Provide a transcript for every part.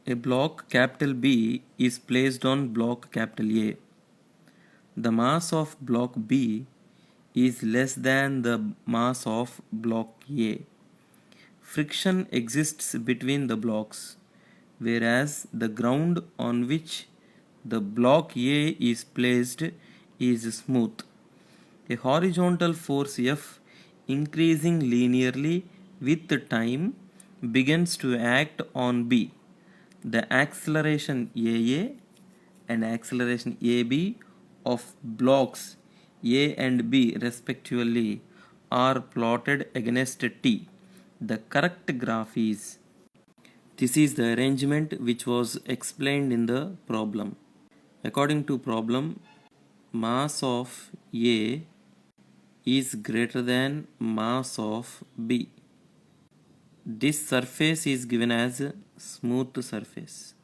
A block capital B is placed on block capital A. The mass of block B is less than the mass of block A. Friction exists between the blocks, whereas the ground on which the block A is placed is smooth. A horizontal force F increasing linearly with time begins to act on B. The acceleration AA and acceleration AB of blocks A and B respectively are plotted against T. The correct graph is. This is the arrangement which was explained in the problem. According to problem, mass of A is greater than mass of B. This surface is given as a smooth surface.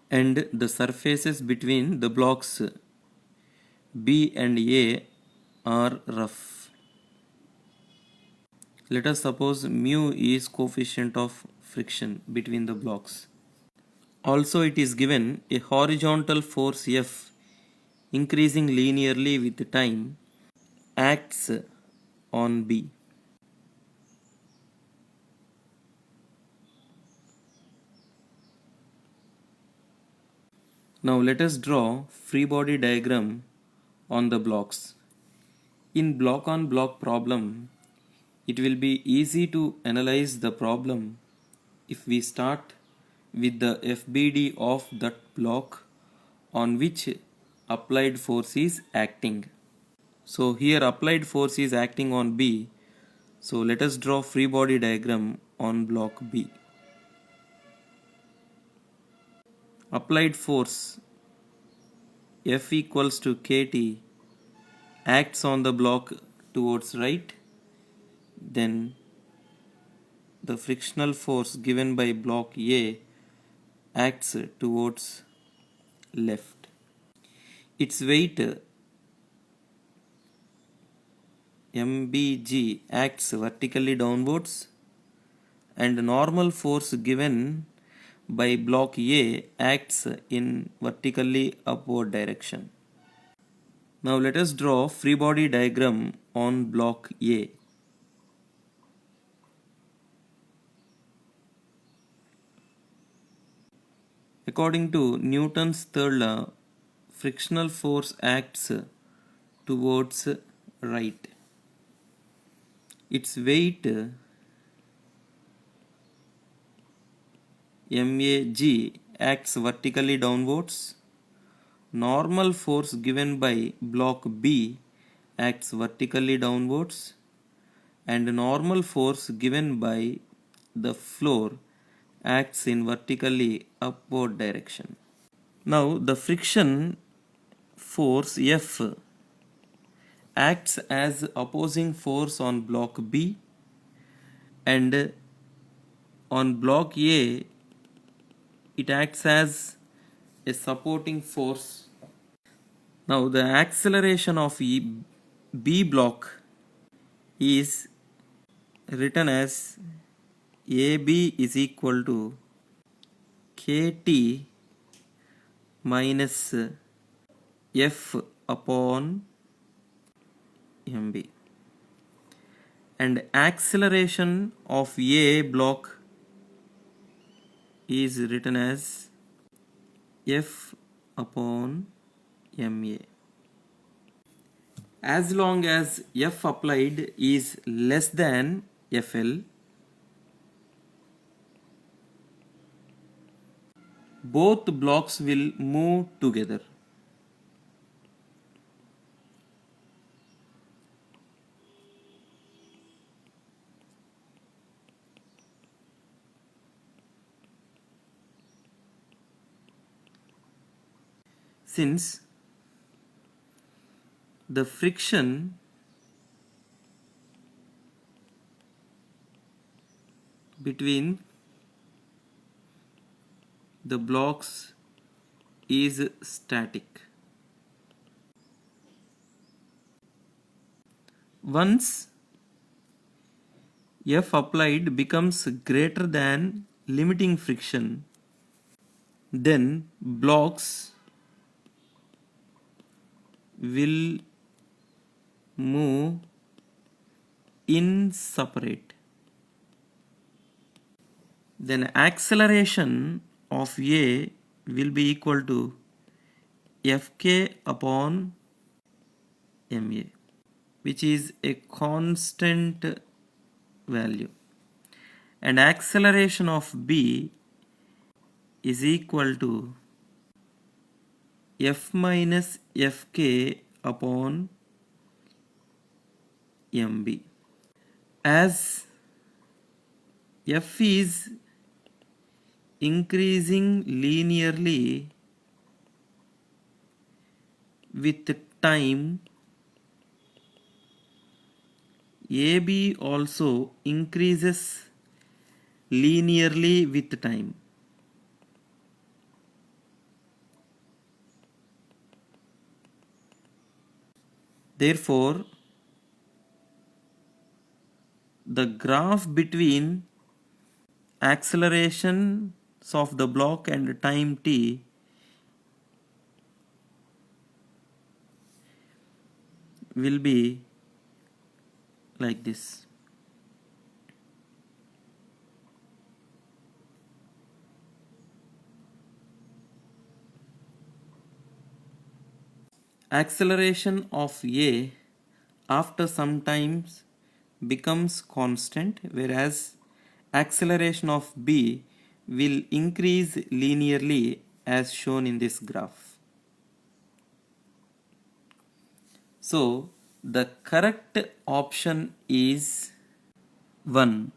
And the surfaces between the blocks B and A are rough. Let us suppose mu is coefficient of friction between the blocks. Also it is given a horizontal force F increasing linearly with time acts on B. Now let us draw free body diagram on the blocks. In block on block problem, it will be easy to analyze the problem if we start with the FBD of that block on which applied force is acting. So here applied force is acting on B. So let us draw free body diagram on block B. Applied force F equals to KT acts on the block towards right, then the frictional force given by block A acts towards left. Its weight MBG acts vertically downwards and normal force given by block A acts in vertically upward direction. Now let us draw free body diagram on block A. According to Newton's third law, frictional force acts towards right. Its weight MAG acts vertically downwards. Normal force given by block B acts vertically downwards, and normal force given by the floor acts in vertically upward direction. Now the friction force F acts as opposing force on block B, and on block A it acts as a supporting force. Now the acceleration of B block is written as AB is equal to KT minus F upon MB, and acceleration of A block is written as F upon MA. As long as F applied is less than FL, both blocks will move together. Since the friction between the blocks is static. Once F applied becomes greater than limiting friction, then blocks will move in separate. Then acceleration of A will be equal to Fk upon ma, which is a constant value, and acceleration of B is equal to F minus Fk upon mb. As F is increasing linearly with time, AB also increases linearly with time. Therefore, the graph between accelerations of the block and time t will be like this. Acceleration of A after some times becomes constant, whereas acceleration of B will increase linearly as shown in this graph. So the correct option is 1.